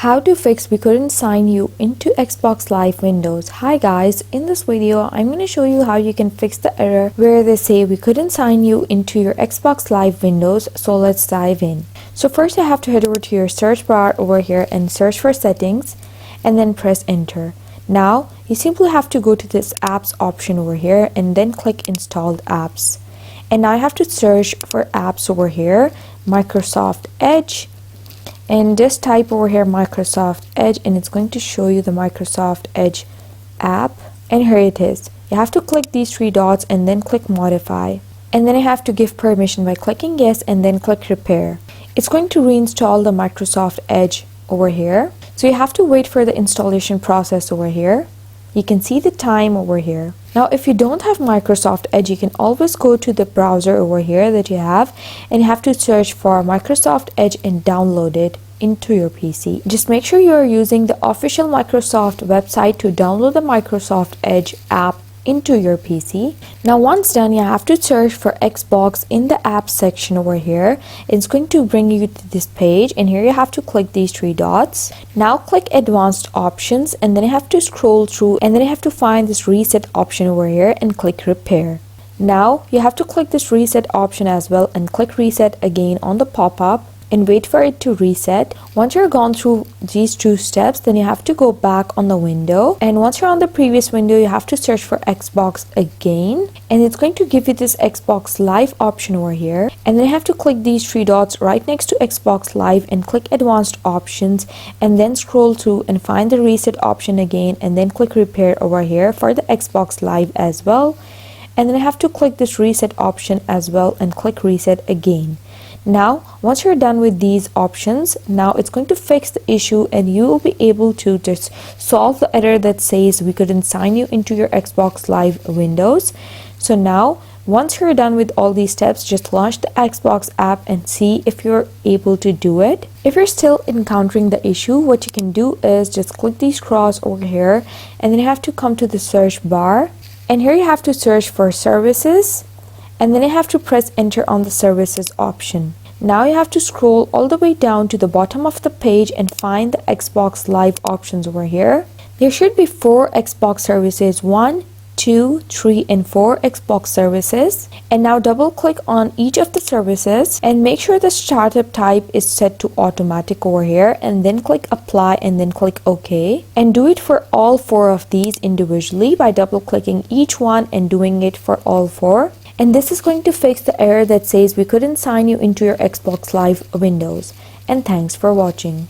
How to fix we couldn't sign you into Xbox Live Windows. Hi guys, in this video I'm going to show you how you can fix the error where they say we couldn't sign you into your Xbox Live Windows. So let's dive in. So first you have to head over to your search bar over here and search for settings and then press enter. Now you simply have to go to this apps option over here and then click installed apps. And now I have to search for apps over here, Microsoft Edge, and just type over here Microsoft Edge and it's going to show you the Microsoft Edge app, and here it is. You have to click these three dots and then click modify, and then you have to give permission by clicking yes and then click repair. It's going to reinstall the Microsoft Edge over here, so you have to wait for the installation process over here. You can see the time over here. Now if you don't have Microsoft Edge, you can always go to the browser over here that you have and you have to search for Microsoft Edge and download it into your PC. Just make sure you are using the official Microsoft website to download the Microsoft Edge app into your PC. Now once done, you have to search for Xbox in the apps section over here. It's going to bring you to this page and here you have to click these three dots. Now click advanced options and then you have to scroll through and then you have to find this reset option over here and click repair. Now you have to click this reset option as well and click reset again on the pop-up and wait for it to reset. Once you're gone through these two steps, then you have to go back on the window, and once you're on the previous window you have to search for Xbox again and it's going to give you this Xbox Live option over here, and then you have to click these three dots right next to Xbox Live and click advanced options and then scroll through and find the reset option again and then click repair over here for the Xbox Live as well, and then I have to click this reset option as well and click reset again. Now once you're done with these options, now it's going to fix the issue and you will be able to just solve the error that says we couldn't sign you into your Xbox Live Windows. So now once you're done with all these steps, just launch the Xbox app and see if you're able to do it. If you're still encountering the issue, what you can do is just click these cross over here and then you have to come to the search bar and here you have to search for services and then you have to press enter on the services option. Now you have to scroll all the way down to the bottom of the page and find the Xbox Live options over here. There should be 4 Xbox services, 1, 2, 3 and 4 Xbox services, and now double click on each of the services and make sure the startup type is set to automatic over here and then click apply and then click OK, and do it for all 4 of these individually by double clicking each one and doing it for all 4. And this is going to fix the error that says we couldn't sign you into your Xbox Live Windows. And thanks for watching.